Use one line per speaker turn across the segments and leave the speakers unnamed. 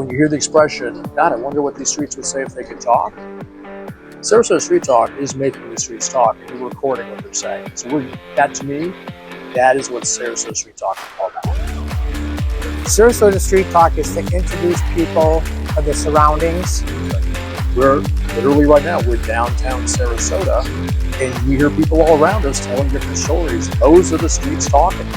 when you hear the expression, God, I wonder what these streets would say if they could talk. Sarasota Street Talk is making the streets talk, and we're recording what they're saying. So that to me, that is what Sarasota Street Talk is all about.
Sarasota Street Talk is to introduce people of the surroundings.
We're literally right now, we're downtown Sarasota, and we hear people all around us telling different stories. Those are the streets talking.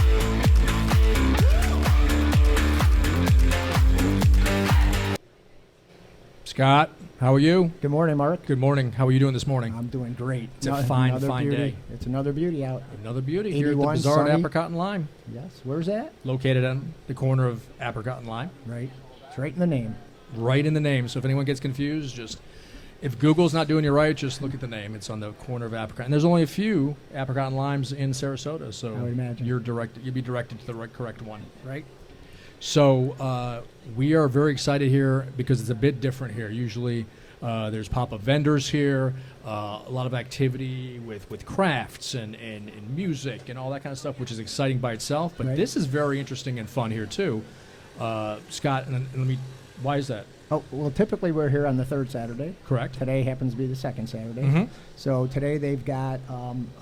Scott, how are you?
Good morning, Mark.
Good morning. How are you doing this morning?
I'm doing great.
It's a fine
beauty.
day.
It's another beauty out.
Another beauty here at the
81,
Bazaar at
sunny.
Apricot and Lime.
Yes. Where's that?
Located on the corner of Apricot and Lime.
Right. It's right in the name.
Right in the name. So if anyone gets confused, if Google's not doing you right, just look at the name. It's on the corner of Apricot. And there's only a few Apricot and Limes in Sarasota, so
I would imagine.
you'll be directed to the correct one, right? So we are very excited here because it's a bit different here. Usually there's pop-up vendors here, a lot of activity with crafts and music and all that kind of stuff, which is exciting by itself. But
Right.
this is very interesting and fun here too. Scott, why is that?
Oh, well, typically we're here on the third Saturday.
Correct.
Today happens to be the second Saturday.
Mhm.
So today they've got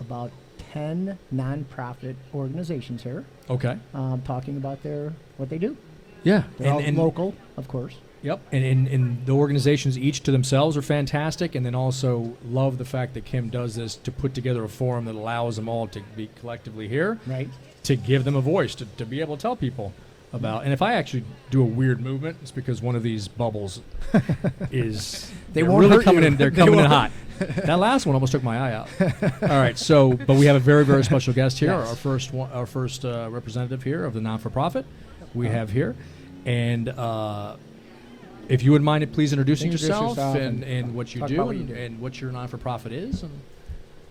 about 10 nonprofit organizations here
Okay.
talking about what they do.
Yeah.
They're all local, of course.
Yep, and the organizations each to themselves are fantastic, and then also love the fact that Kim does this to put together a forum that allows them all to be collectively here,
Right.
to give them a voice, to be able to tell people about. And if I actually do a weird movement, it's because one of these bubbles is
They
they're
won't
really
hurt
coming
you.
in. They're
They
coming in
won't.
hot. That last one almost took my eye out. All right, but we have a very, very special guest here.
Yes.
Our first representative here of the non-for-profit we have here, and. If you would mind, please introducing
Introduce
yourself
yourself
and what you
talk
do
about what you do.
and what your non-for-profit is. And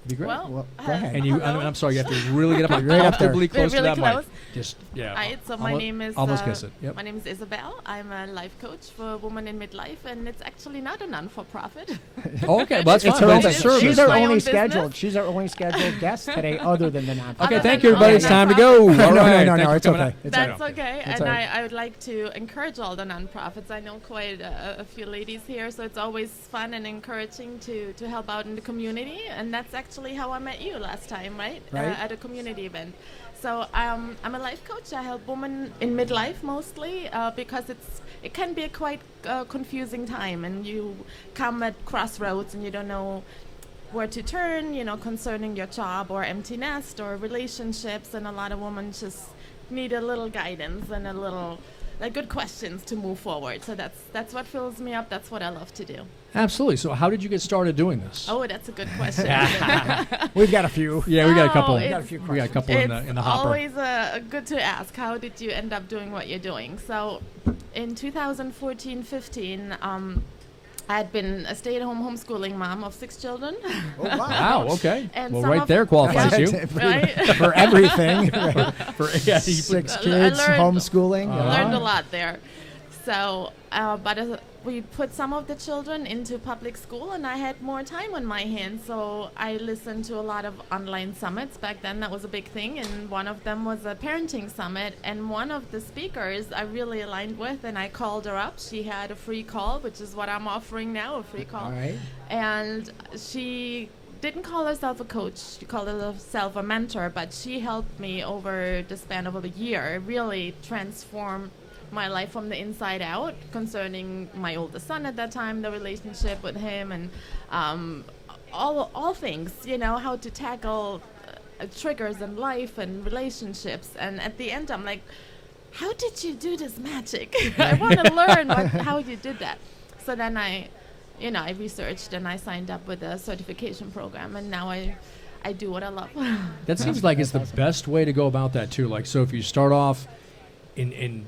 it'd be great.
Well, go ahead.
And you,
hello.
I'm sorry, you have to really get up
Right up there.
comfortably close to
Really
that
close.
mic. Just
Hi, so my name is
almost kiss it. Yep.
my name is Isabelle. I'm a life coach for women in midlife, and it's actually not a non-for-profit.
Okay, well, that's
It's
fine.
her
But
own,
it's a service.
she's our
My
only
own
scheduled.
business.
She's our only scheduled guest today, other than the nonprofit.
Okay,
Other
thank
than
you, everybody.
all
It's
the
time to go. All
No,
right.
no,
Thank
no,
you
it's
for coming
okay.
out.
It's
That's okay,
It's
and
all right.
I would like to encourage all the nonprofits. I know quite a few ladies here, so it's always fun and encouraging to help out in the community, and that's actually how I met you last time, right?
Right.
At a community event. So I'm a life coach. I help women in midlife mostly because it can be a quite confusing time, and you come at crossroads and you don't know where to turn, concerning your job or empty nest or relationships, and a lot of women just need a little guidance and a little good questions to move forward. So that's what fills me up. That's what I love to do.
Absolutely. So how did you get started doing this?
Oh, that's a good question.
We've got a few.
Yeah, we got a couple.
Oh,
We
it's-
got a couple in the hopper.
always good to ask, how did you end up doing what you're doing? So in 2014-15, I had been a stay-at-home homeschooling mom of 6 children.
Oh, wow.
Wow. Okay.
And
Well,
some
right
of-
there qualifies you.
Right?
For everything. Right.
For yeah, you put-
6
I
kids,
learned-
homeschooling.
I learned a lot there. So, we put some of the children into public school, and I had more time on my hands. So I listened to a lot of online summits. Back then, that was a big thing, and one of them was a parenting summit. And one of the speakers I really aligned with, and I called her up. She had a free call, which is what I'm offering now, a free call.
All right.
And she didn't call herself a coach. She called herself a mentor, but she helped me over the span of a year really transform my life from the inside out concerning my oldest son at that time, the relationship with him, and all things, how to tackle triggers in life and relationships. And at the end, I'm like, how did you do this magic? I want to learn how you did that. So then I researched and I signed up with a certification program, and now I do what I love.
That seems like it's the best way to go about that too. Like, so if you start off in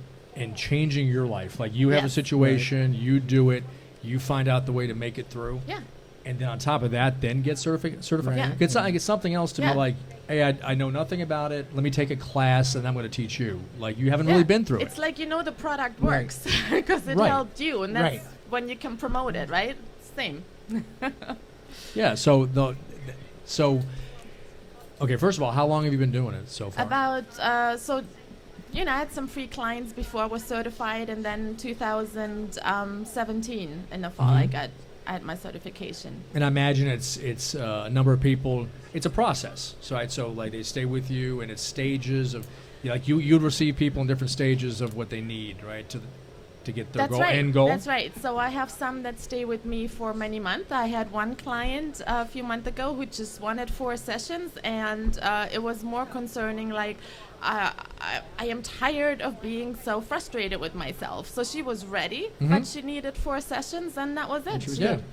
changing your life, like you have a
Yes.
situation, you do it, you find out the way to make it through,
Yeah.
and then on top of that, then get certified.
Yeah.
It's like it's something else to
Yeah.
be like, hey, I know nothing about it. Let me take a class, and I'm going to teach you. Like, you haven't
Yeah.
really been through
It's
it.
like the product
Right.
works because it
Right.
helped you, and that's
Right.
when you can promote it, right? Same.
Yeah. So okay. First of all, how long have you been doing it so far?
About I had some free clients before I was certified, and then 2017 in the fall I had my certification.
And I imagine it's a number of people. It's a process, so right. So like they stay with you, and it's stages of, like you'd receive people in different stages of what they need, right, to get their end goal.
That's right. So I have some that stay with me for many months. I had one client a few months ago who just wanted 4 sessions, and it was more concerning, like, I am tired of being so frustrated with myself. So she was ready, but she needed 4 sessions, and that was it.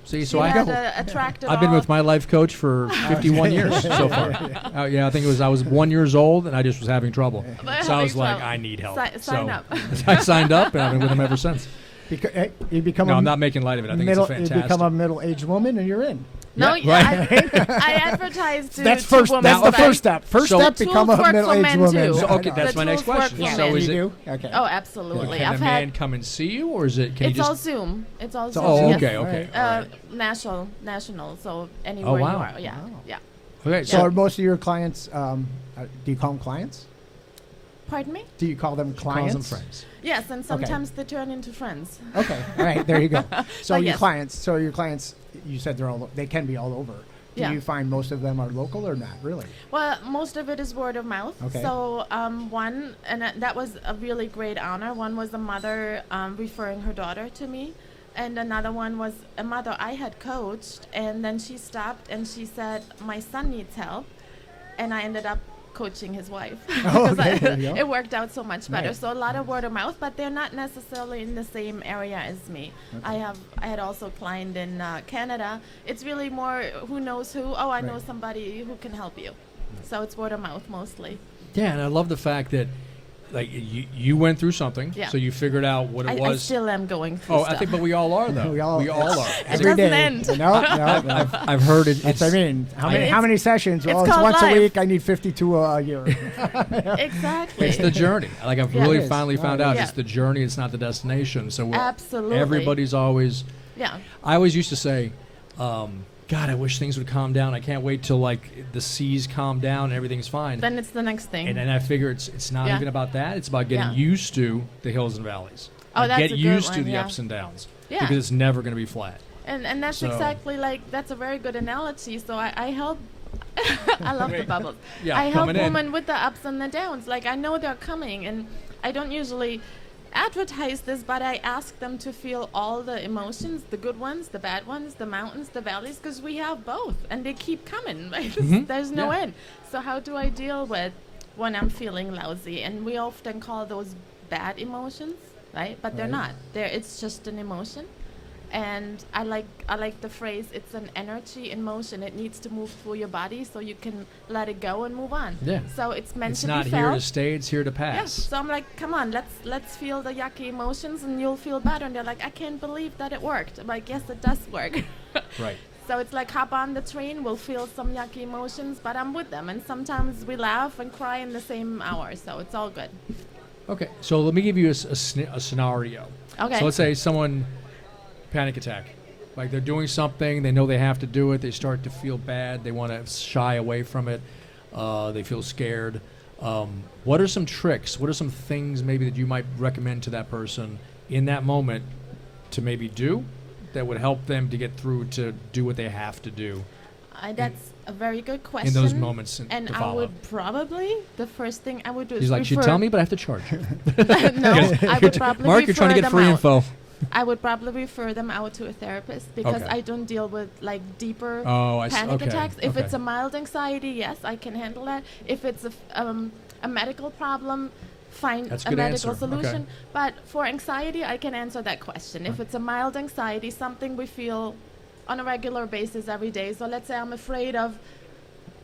See, so
I've
been with my life coach for 51 years so far. I think I was 1 year old, and I just was having trouble. So I was like, I need help.
Sign up.
I signed up, and I've been with him ever since.
You become
I'm not making light of it. I think it's fantastic.
You become a middle-aged woman, and you're in.
No,
right.
I advertised to
that's
women.
That's the first step. First step, become a middle-aged woman.
So, okay, that's my next question.
So is it? Okay.
Oh, absolutely.
Can a man come and see you, or is it? Can
it's
you just?
all Zoom. It's all Zoom.
Oh,
yes.
okay. Right.
National. So anywhere you are. Yeah.
Okay.
So are most of your clients? Do you call them clients?
Pardon me?
Do you call them clients?
Calls them friends.
Yes, and sometimes they turn into friends.
Okay, all right, there you go. So your
yes.
clients, you said they can be all over. Do you find most of them are local or not really?
Well, most of it is word of mouth.
Okay.
So one, and that was a really great honor. One was a mother referring her daughter to me. And another one was a mother I had coached, and then she stopped and she said, my son needs help. And I ended up coaching his wife. It worked out so much better. Right. So a lot of word of mouth, but they're not necessarily in the same area as me. Okay. I had also a client in Canada. It's really more who knows who. Oh, I know somebody who can help you. So it's word of mouth mostly.
Yeah, and I love the fact that like you went through something, so you figured out what it was.
I still am going through stuff.
I think, but we all are though. we all are.
Every day.
End.
No.
I've heard it.
That's what I mean. How many sessions? Well, it's once a week. I need 52 a year.
Exactly.
It's the journey. Like I've really finally found out it's the journey. It's not the destination. So
absolutely,
everybody's always.
Yeah.
I always used to say, God, I wish things would calm down. I can't wait till like the seas calm down and everything's fine.
Then it's the next thing.
And then I figure it's not even about that. It's about getting used to the hills and valleys.
Oh, that's
get
a
used
good
to
one,
the ups and downs.
Yeah.
Because it's never going to be flat.
And that's exactly that's a very good analogy. So I help. I love the bubbles.
Yeah,
I help women with the ups and the downs. Like I know they're coming, and I don't usually advertise this, but I ask them to feel all the emotions, the good ones, the bad ones, the mountains, the valleys, because we have both, and they keep coming. Right? There's no end. So how do I deal with when I'm feeling lousy? And we often call those bad emotions, right? But they're not. It's just an emotion. And I like the phrase, it's an energy in motion. It needs to move through your body so you can let it go and move on.
Yeah.
So it's meant to be felt.
It's not here to stay, it's here to pass.
Yes. So I'm like, come on, let's feel the yucky emotions and you'll feel better. And they're like, I can't believe that it worked. I'm like, yes, it does work.
Right.
So it's like, hop on the train, we'll feel some yucky emotions, but I'm with them. And sometimes we laugh and cry in the same hour. So it's all good.
Okay. So let me give you a scenario.
Okay.
So let's say someone... panic attack, like they're doing something, they know they have to do it, they start to feel bad, they want to shy away from it, they feel scared. What are some tricks, what are some things maybe that you might recommend to that person in that moment to maybe do that would help them to get through to do what they have to do?
That's a very good question.
In those moments
and
to follow.
I would probably, the first thing I would do is
He's like, you tell me, but I have to charge you.
No, I would probably
Mark, you're trying to get free info.
I would probably refer them out to a therapist because I don't deal with like deeper panic attacks. If it's a mild anxiety, yes, I can handle that. If it's a medical problem, find a medical solution. Okay. But for anxiety, I can answer that question. If it's a mild anxiety, something we feel on a regular basis every day. So let's say I'm afraid of,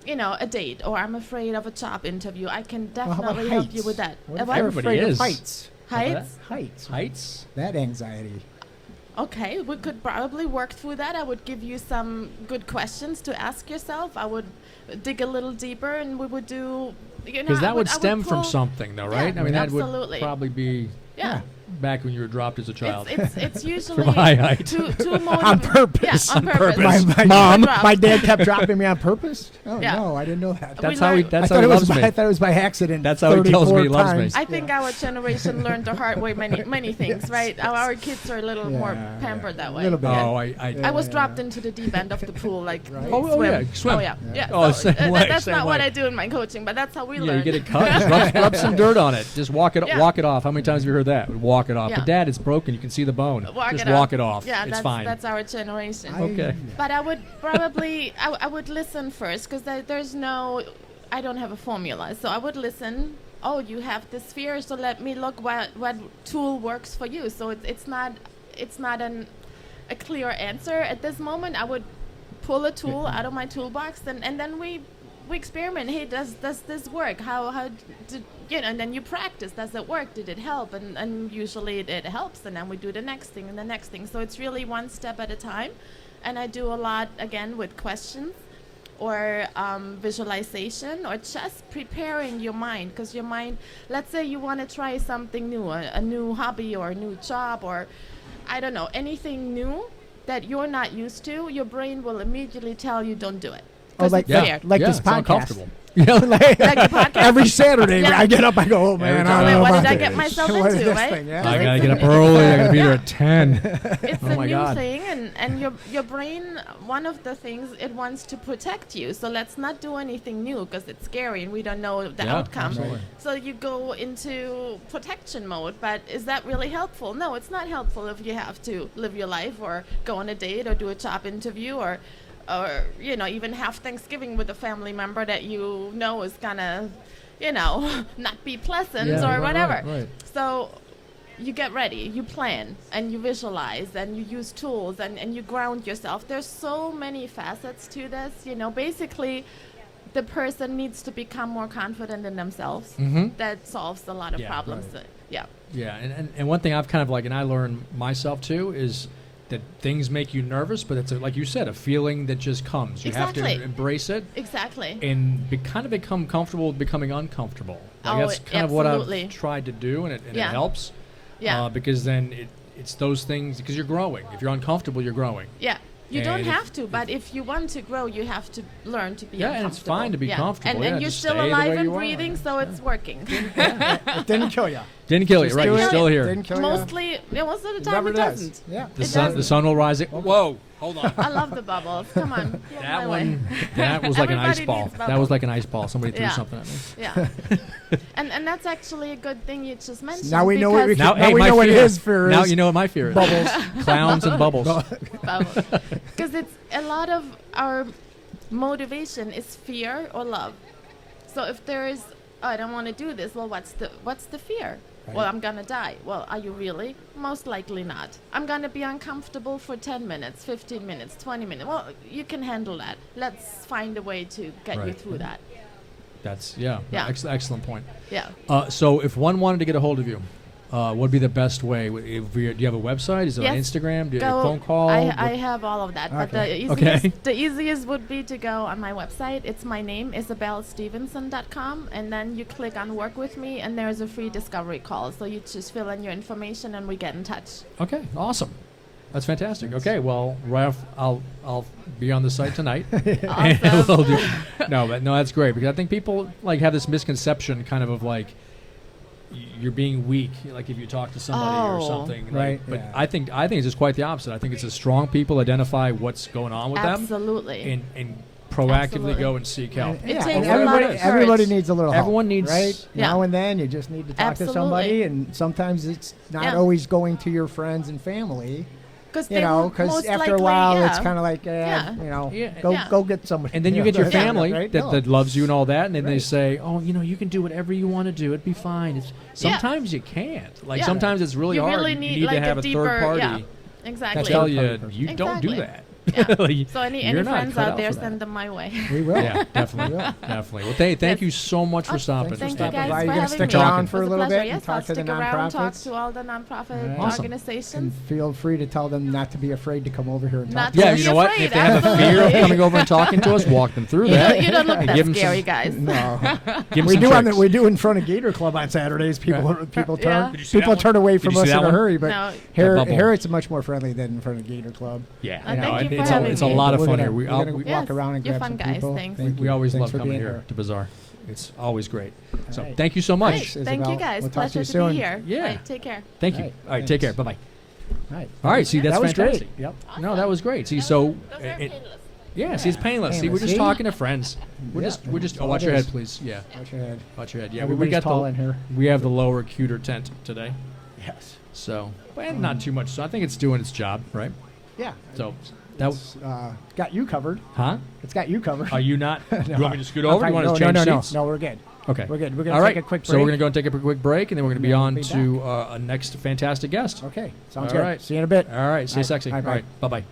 a date, or I'm afraid of a job interview. I can definitely help you with that.
Everybody is.
Heights.
Heights.
That anxiety.
Okay, we could probably work through that. I would give you some good questions to ask yourself. I would dig a little deeper, and we would do,
because that would stem from something, though, right?
Yeah,
I mean, that
absolutely.
would probably be.
Yeah.
back when you were dropped as a child?
It's usually
From high height.
two
On purpose.
Yeah, on purpose.
Mom,
Dropped.
my dad kept dropping me on purpose. Oh
Yeah.
no, I didn't know that.
That's
We
how he.
learned-
That's
I
how
thought
he
it was
loves
by,
me.
I thought it was by accident.
That's how he tells me he
34
loves me.
times.
I think our generation learned the hard way many things, right? Our kids are a little more
Yeah,
pampered that way.
A little bit.
Oh,
I was dropped into the deep end of the pool, like
Right.
Oh, yeah, swim.
Oh yeah, yeah.
Oh,
so,
same way,
that's
same
not what
way.
I do in my coaching, but that's how we
Yeah,
learn.
you get it cut. Just rub some dirt on it. Just walk it.
Yeah.
Walk it off. How many times have you heard that? Walk it off.
Yeah.
But Dad, it's broken. You can see the bone. Just walk it off.
Yeah,
it's
that's,
fine.
that's our generation.
Okay.
But I would probably, I would listen first because there's no, I don't have a formula. So I would listen. Oh, you have this fear, so let me look what tool works for you. So it's not a clear answer at this moment. I would pull a tool out of my toolbox and then we experiment. Hey, does this work? How did and then you practice. Does it work? Did it help? And usually it helps, and then we do the next thing and the next thing. So it's really one step at a time. And I do a lot again with questions or visualization or just preparing your mind, because your mind, let's say you want to try something new, a new hobby or a new job or I don't know, anything new that you're not used to, your brain will immediately tell you don't do it.
Oh,
'Cause
like
it's
yeah.
scared.
like
yeah,
this
it's
podcast.
uncomfortable.
Like,
Like the podcast?
every Saturday,
Yeah.
I get up, I go, oh man, I don't
Wait,
know
what
about
did I
this.
get myself
What is
into,
this
right?
thing? Yeah.
I gotta get up early. I gotta be there at 10.
It's
Oh
a
my
new
God.
thing, and your brain, one of the things, it wants to protect you. So let's not do anything new because it's scary and we don't know the
Yeah,
outcome.
absolutely.
So you go into protection mode, but is that really helpful? No, it's not helpful if you have to live your life or go on a date or do a job interview or even have Thanksgiving with a family member that you know is gonna not be pleasant
Yeah,
or
right,
whatever.
right.
So you get ready, you plan, and you visualize, and you use tools, and you ground yourself. There's so many facets to this. Basically, the person needs to become more confident in themselves.
Mhm.
That solves a lot of
Yeah,
problems.
right.
Yeah.
Yeah, and one thing I've kind of and I learned myself too, is that things make you nervous, but it's like you said, a feeling that just comes. You have
Exactly.
to embrace it
Exactly.
and kind of become comfortable with becoming uncomfortable. Like
Oh,
that's kind of what
absolutely.
I've tried to do, and it
Yeah.
helps.
Yeah.
Because then it's those things, because you're growing. If you're uncomfortable, you're growing.
Yeah. You don't
And if-
have to, but if you want to grow, you have to learn to be
Yeah, and
uncomfortable.
it's fine to be comfortable.
And,
Yeah,
and you're
just
still
stay the
alive
way
and
you are.
breathing, so it's working.
It didn't kill you.
Didn't kill you, right?
kill
You're
you.
still here.
Didn't kill you.
Most of the time
Never
it
does.
doesn't.
Yeah.
The
It
sun,
doesn't.
the sun will rise. Whoa, hold on.
I love the bubbles. Come on. blow
That
my way.
one, that was like an ice
Everybody
ball.
needs
That was
bubbles.
like an ice ball. Somebody threw
Yeah.
something at me.
Yeah. and that's actually a good thing you just mentioned.
Now we know what we
because
can- Now we
my
know what
fear.
his fear
Now
is.
you know what my fear is.
Bubbles.
Clowns and bubbles.
Because it's a lot of our motivation is fear or love. So if there is, oh, I don't want to do this. Well, what's the fear? Well, I'm gonna die. Well, are you really? Most likely not. I'm gonna be uncomfortable for 10 minutes, 15 minutes, 20 minutes. Well, you can handle that. Let's find a way to get you
Right.
through that.
That's
Yeah.
excellent point.
Yeah.
So if one wanted to get a hold of you, what would be the best way? Do you have a website? Is it on
Yes.
Instagram? Do you have a
Go-
phone call?
I have all of that, but
Okay.
the easiest would be to go on my website. It's my name, IsabelleStephenson.com, and then you click on Work With Me, and there's a free discovery call. So you just fill in your information, and we get in touch.
Okay, awesome. That's fantastic. Okay, well, Ralph, I'll be on the site tonight. And
Awesome.
we'll do. No, that's great, because I think people have this misconception kind of like you're being weak, like if you talk to somebody or
Oh.
something. like-
Right,
But
yeah.
I think it's just quite the opposite. I think it's a strong people identify what's going on with them
Absolutely.
and proactively
Absolutely.
go and seek help.
It
Yeah,
takes
and
a lot
everybody,
of courage.
everybody needs a little help.
Everyone needs-
right
Yeah.
now and then. You just need to talk to somebody,
Absolutely.
and sometimes it's not
Yeah.
always going to your friends and family.
Because
Because after a while, it's kind of like,
Yeah.
Yeah.
go get somebody.
And then you get your
Yeah,
family
right?
that,
No.
that loves you and all that, and then they
Right.
say, "Oh, you can do whatever you want to do. It'd be fine." Sometimes you can't. Like
Yeah.
sometimes it's really
you
hard.
really
You
need
need
like
to have
a
a
deeper,
third party
yeah,
to
exactly.
tell you
Third party person.
you don't do
Exactly.
that. Like,
So any
you're not
friends
cut
out there,
for that.
send them my way.
We will.
Yeah, definitely,
We will.
definitely. Well, thank
Yes.
you so much for stopping.
Thanks for
Thank you
stopping
guys
by.
for
You're gonna
having
stick
me.
around
It
for a
was
little
pleasure.
bit
Yes,
and talk
I'll
to the
stick around, talk
nonprofits.
to all the nonprofit
Alright.
Awesome.
organizations.
And feel free to tell them not to be afraid to come over here and
Not
talk.
Yeah,
Don't
you
be
know what?
afraid,
If they have a fear of
absolutely.
coming over and talking to us, walk them through
You
that.
don't, you don't look
And
that
give 'em
scary,
some-
guys.
No,
Give 'em
we
some
do
tricks.
we do in front of Gator Club on Saturdays. People
Yeah.
turn
Did
you see
people
that
turn away
Did
from
you see
us
that
in a
one?
hurry, but
No.
here
bubble.
here it's much more friendly than in front of Gator Club.
Yeah,
Thank you for
it's,
having
it's a
me.
lot of
We're
fun
gonna-
here.
we're gonna walk
Yes,
around and
you're
grab
fun
some
guys.
people.
Thanks.
Thank
we
you.
always
Thanks
love
for
coming
being
here to Bazaar. It's always great. So
Alright.
thank you so much.
Great.
Thanks,
Thank you
Isabelle.
guys.
We'll talk to
Pleasure
you
to
soon.
be here.
Yeah.
Right, take care.
Thank you.
Alright,
All right, take care.
thanks.
Bye bye.
All right.
All right, see, that's
that was
fantastic.
great. Yep.
No, that was great. See, so
Those are painless.
yeah, see, it's painless. See, we're
Painless.
just
See?
talking to friends. We're
Yeah,
just
that's
oh,
all
watch
it
your head,
is.
please. Yeah,
Watch your head.
watch your head. Yeah, we
Everybody's
got
tall
the
in here.
we have the lower cuter tent today,
Yes.
so but not too much. So I think it's doing its job, right?
Yeah.
So that
It's got you covered.
huh?
It's got you covered.
Are you not?
No,
You want me to scoot
I'm
over? You
fine.
want us to
no,
change
no, no,
seats?
no, we're good.
Okay.
We're good. We're gonna
All right.
take a quick
So we're
break.
going to go and take a quick break, and then we're going to be
then
on
we'll be
to a next fantastic guest.
Okay. Sounds
All
good.
right.
See you in a bit.
All right. Stay
All right,
sexy.
bye-bye.
All right. Bye bye.